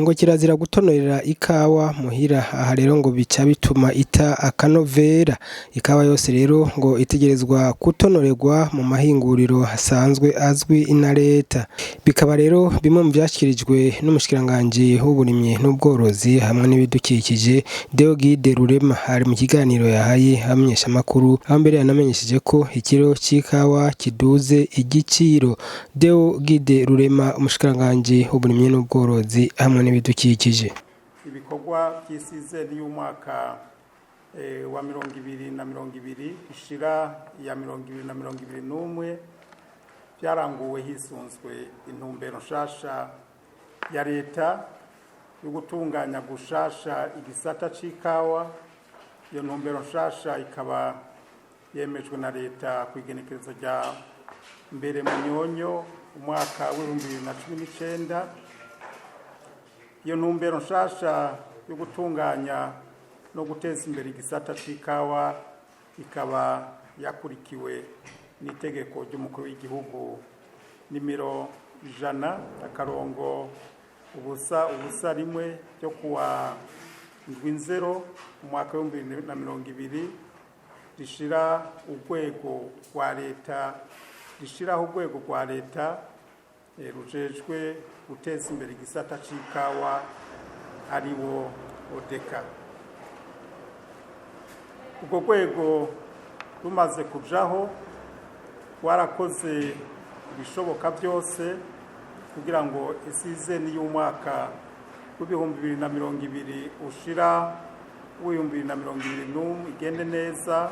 ngo kirazira gutonorera ikawa muhira, aha rero ngo bica bituma ita akanovera. Ikawa yose rero ngo itegerezwa gutonorerwa mu mahinguriro hasanzwe azwi na leta. Bikaba rero bimwe mu vyashikirijwe n'umushikiranganji w'uburimyi n'ubworozi hamwe n'ibidukikije Deogide Rurema, hari mu kiganiro yahaye abamenyeshamakuru, aho mbere yanamenyesheje ko ikiro c'ikawa kiduze igiciro. Deogide Rurema, umushikiranganji w'uburimyi n'ubworozi hamwe n'ibidukikije. Ibikorwa by'isizeni y'umwaka wa 2020 ishira ya 2021 byaranguwe hisunzwe intumbero nshasha ya leta yo gutunganya gushasha igisata c'ikawa. Iyo ntumbero nshasha ikaba yemejwe na leta ku igenekerezo rya mbere mu Nyonyo umwaka wa 2019. Iyo ntumbero nshasha yo gutunganya no guteza imbere igisata c'ikawa ikaba yakurikiwe n'itegeko ry'umukuru w'igihugu nimero 100/1 ryo kuwa 0 umwaka wa 2020 rishiraho urwego rwa leta rujejwe guteza imbere igisata c'ikawa ariwo ODECA. Ubwo rwego rumaze kujaho warakoze ibishoboka byose kugira ngo isizeni y'umwaka w'2020 ushira w'2021 igende neza.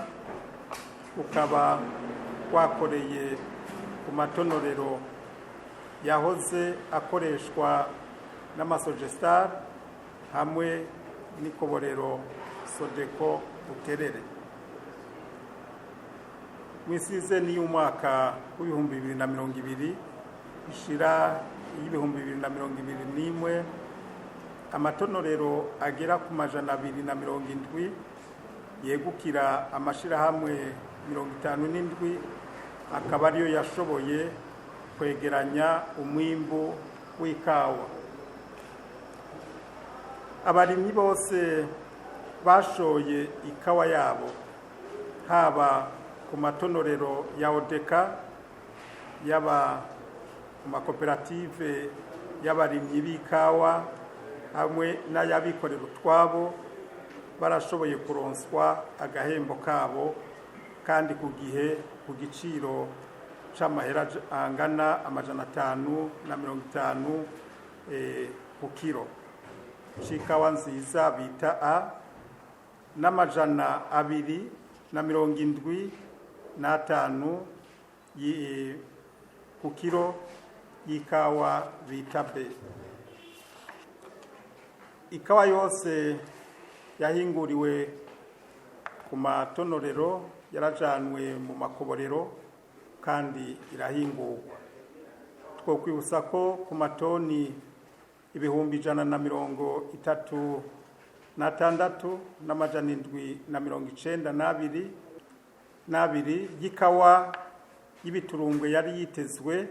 Ukaba wakoreye ku matonorero yahoze akoreshwa n'amasogestar hamwe n'ikoborero Sodeko Buterere. Mw'isizeni y'umwaka w'2020 ishira y'2021 amatonorero agera ku 270 yegukira amashirahamwe 57 akaba ariyo yashoboye kwegeranya umwimbu w'ikawa. Abarimyi bose bashoye ikawa yabo haba ku matonorero ya ODECA, yaba ku makoperative y'abarimyi b'ikawa hamwe n'ayabikorera utwabo, barashoboye kuronswa agahembo kabo kandi ku gihe, ku giciro c'amahera angana 550 ku kiro c'ikawa nziza bita A, n'275 ku kiro y'ikawa bita B. Ikawa yose yahinguriwe ku matonorero yarajanwe mu makoborero kandi irahingurwa. Twokwibutsa ko ku matoni 136,792 y'ikawa y'ibiturumbwe yari yitezwe,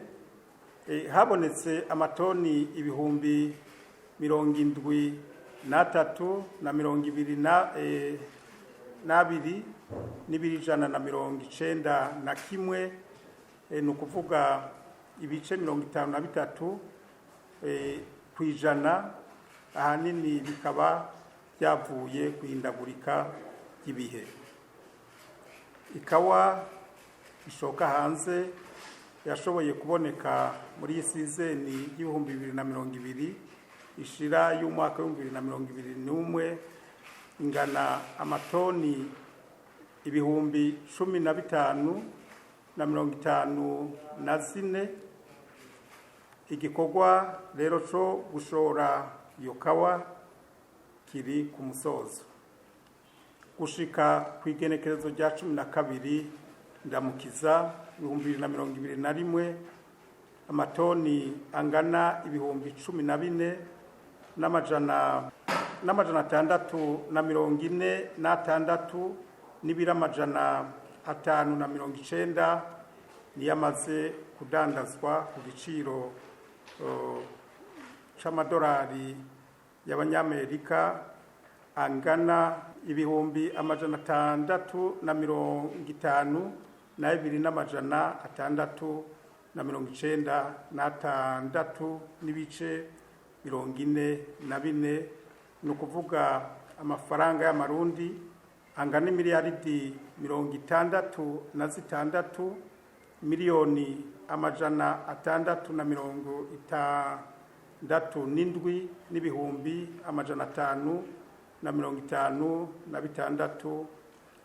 habonetse amatoni 73,291 ni ukuvuga ibice 53 kw'ijana. Ahanini bikaba byavuye kwihindagurika ry'ibihe. Ikawa ishoka hanze yashoboye kuboneka muri isizeni y'2020 ishira y'umwaka wa 2021 ingana amatoni 15,054. Igikorwa rero cyo gushora iyo kawa kiri ku musozo. Gushika ku igenekerezo rya 12 Ndamukiza 2021 amatoni angana 14,646 n'ibira 590 niyamaze kudandazwa ku giciro c'amadolari y'abanyamerika angana ibihumbi 650 na 2,696 n'ibice 44, ni ukuvuga amafaranga y'amarundi angana miliyaridi 66 miliyoni 667 n'ibihumbi 556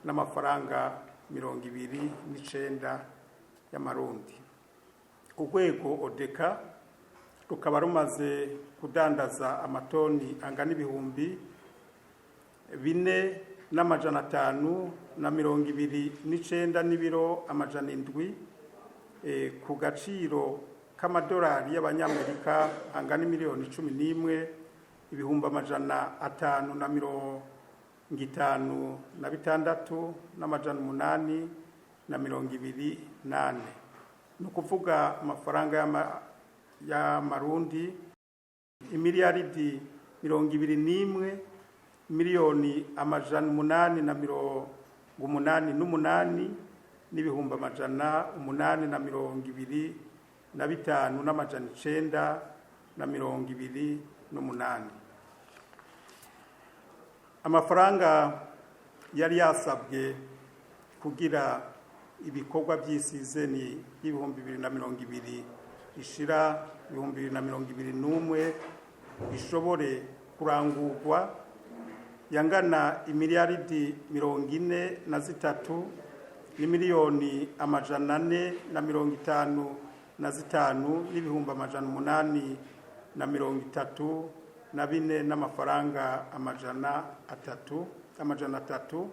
n'amafaranga 29 y'amarundi. Urwego odeka rukaba rumaze kudandaza amatoni angana ibihumbi 4,529 n'ibiro 700 ku gaciro k'amadolari y'abanyamerika angana miliyoni 11 ibihumbi 556 n'amajana 828. Ni ukuvuga amafaranga y'amarundi imiliyaridi 21 miliyoni 888 n'ibihumbi 825 n'amajana 928. Amafaranga yari yasabwe kugira ibikorwa by'isizeni y'ibihumbi 2020 ishira 2021 bishobore kurangurwa yangana imiliyaridi 43 n'imiliyoni 455 n'ibihumbi 834 n'amafaranga 300.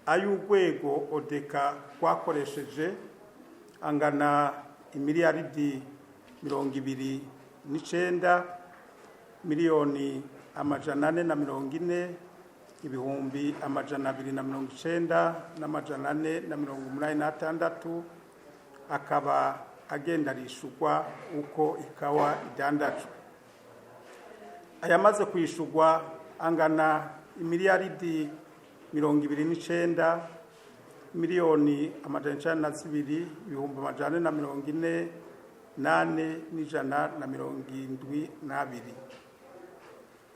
Ay'urwego odeka kwakoresheje angana imiliyaridi 29 miliyoni 440 ibihumbi 290 n'amajana 486, akaba agenda rishurwa uko ikawa idandajwe. Ayamaze kwishurwa angana imiliyaridi 29 miliyoni 902 ibihumbi 448 n'ijana.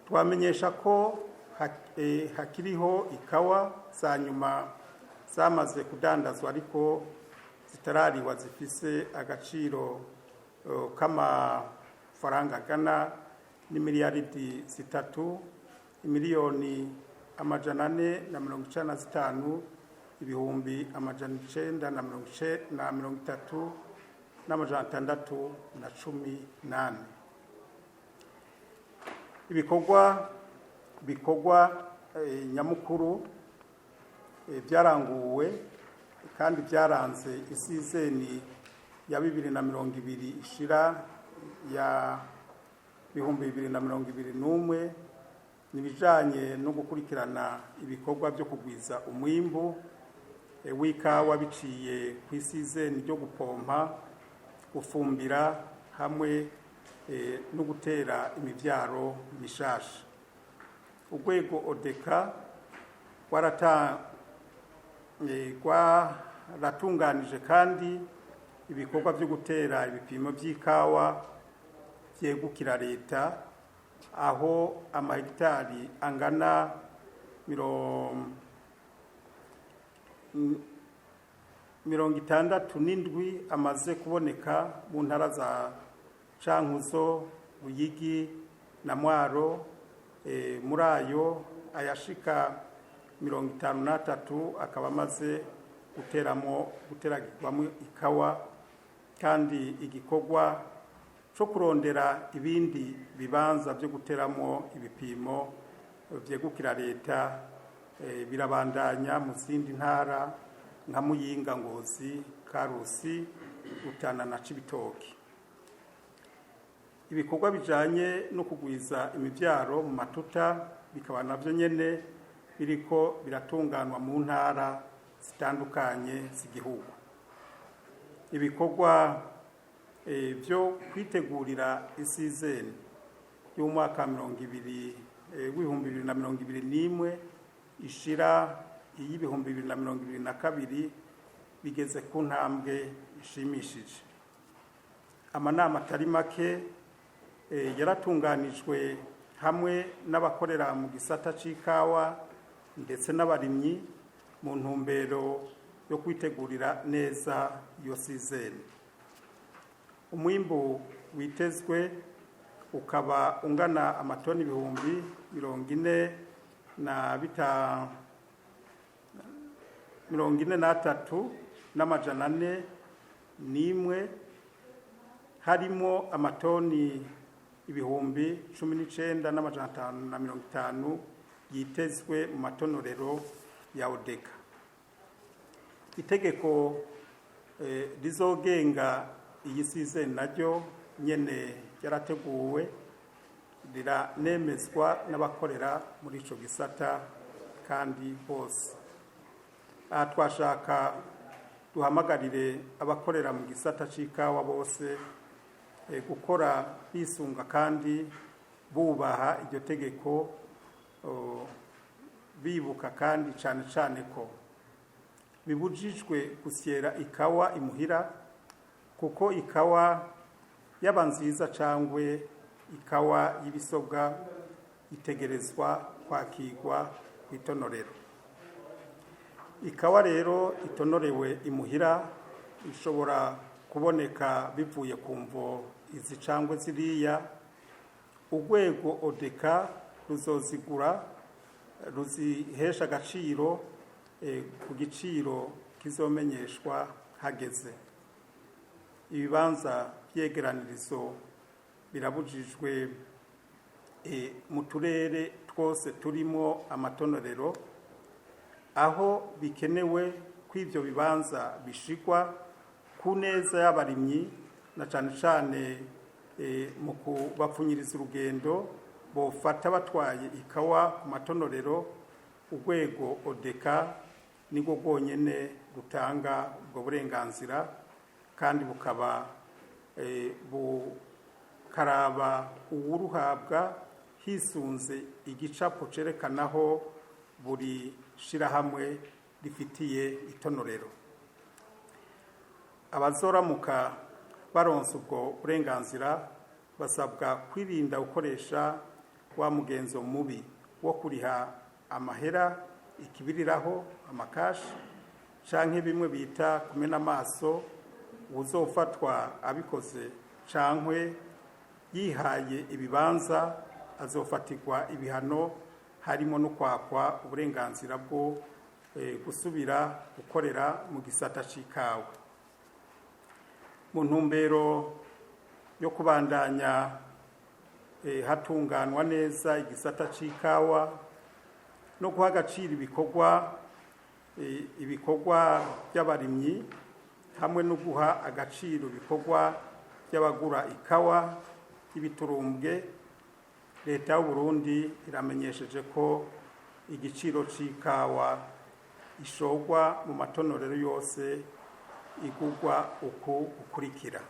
Twamenyesha ko hakiriho ikawa za nyuma zamaze kudandazwa ariko zitarariwa zifise agaciro k'amafaranga angana n'imiliyaridi 3 miliyoni 495 ibihumbi 930 n'amajana 618. Ibikorwa nyamukuru byaranguwe kandi byaranze isizeni ya 2020 ishira ya 2021 nibijanye no gukurikirana ibikorwa byo kugwiza umwimbu w'ikawa biciye ku isizeni ryo gupompa, gufumbira hamwe no gutera imivyaro mishasha. Urwego odeka rwaratunganije kandi ibikorwa byo gutera ibipimo by'ikawa byegukira leta, aho amahegitari angana 67 amaze kuboneka mu ntara za Cankuzo, Buyigi na Mwaro. Muri ayo ayashika 53 akaba amaze guteragirwamo ikawa, kandi igikorwa cyo kurondera ibindi bibanza byo guteramo ibipimo byegukira leta birabandanya mu zindi ntara nka Muyinga, Ngozi, Karusi, Rutana na Cibitoke. Ibikorwa bijanye no kugwiza imivyaro mu matuta bikaba navyo nyene biriko biratunganwa mu ntara zitandukanye z'igihugu. Ibikorwa byo kwitegurira isizeni y'umwaka w'ibihumbi 2021 ishira iy'ibihumbi 2022 bigeze ku ntambwe ishimishije. Amanama atari make yaratunganijwe hamwe n'abakorera mu gisata c'ikawa ndetse n'abarimyi mu ntumbero yo kwitegurira neza iyo sizeni. Umwimbu witezwe ukaba ungana amatoni ibihumbi 43,401 harimo amatoni ibihumbi 19,550 yitezwe mu matonorero ya Odeka. Itegeko rizogenga iyi sizeni naryo nyene yarateguwe riranemezwa n'abakorera muri ico gisata kandi bose. Aha twashaka duhamagarire abakorera mu gisata c'ikawa bose gukora bisunga kandi bubaha iryo tegeko, bibuka kandi cane cane ko bibujijwe gusyera ikawa imuhira, kuko ikawa yaba nziza cangwe ikawa y'ibisobwa itegerezwa kwakirwa kw'itonorero. Ikawa rero itonorewe imuhira ishobora kuboneka bivuye ku mvo izi cangwe ziriya. Urwego Odeka ruzozigura ruzihesha agaciro ku giciro kizomenyeshwa hageze. Ibibanza vyegeranirizo birabujijwe mu turere twose turimo amatonorero. Aho bikenewe ko ivyo bibanza bishigwa ku neza y'abarimyi na cane cane mu kubapfunyiriza urugendo bofata batwaye ikawa ku matonorero. Urwego Odeka nibwo bwonyene rutanga ubwo burenganzira, kandi bukaba bukaraba uwuruhabwa hisunze igicapo cerekanaho buri shirahamwe rifitiye itonorero. Abazoramuka baronse ubwo burenganzira basabwa kwirinda gukoresha wa mugenzo mubi wo kuriha amahera ikibiriraho amakashi canke bimwe bita kumena amaso. Uzofatwa abikoze cankwe yihaye ibibanza azofatirwa ibihano, harimo no kwakwa uburenganzira bwo gusubira gukorera mu gisata c'ikawa. Mu ntumbero yo kubandanya hatunganwa neza igisata c'ikawa no guha agaciro ibikorwa by'abarimyi hamwe no guha agaciro ibikorwa by'abagura ikawa y'ibiturumbwe, Leta y'u Burundi iramenyesheje ko igiciro c'ikawa ishogwa mu matonorero yose igurwa uku ukurikira.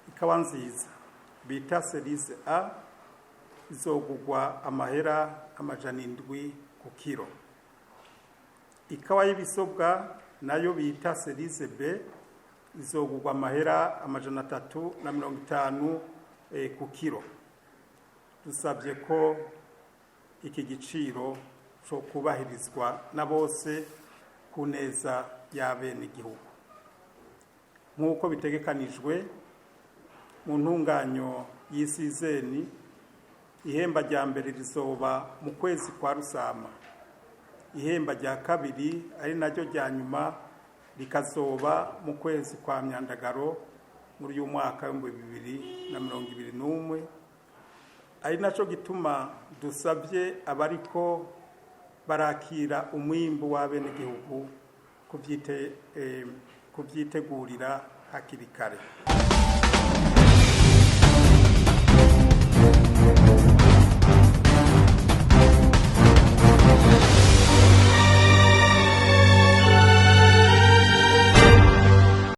Ikawa nziza bita Cerise A izogurwa amahera 700 ku kiro. Ikawa y'ibisobwa nayo bita Cerise B izogurwa amahera 350 ku kiro. Dusabye ko iki giciro cyo kubahirizwa na bose ku neza y'abene igihugu nk'uko bitegekanijwe mu ntunganyo y'isizeni. Ihemba rya mbere rizoba mu kwezi kwa Rusama, ihemba rya kabiri ari naryo rya nyuma rikazoba mu kwezi kwa Myandagaro muri uyu mwaka wa 2021. Ari naco gituma dusabye abariko barakira umwimbu w'abene igihugu kubyitegurira hakiri kare.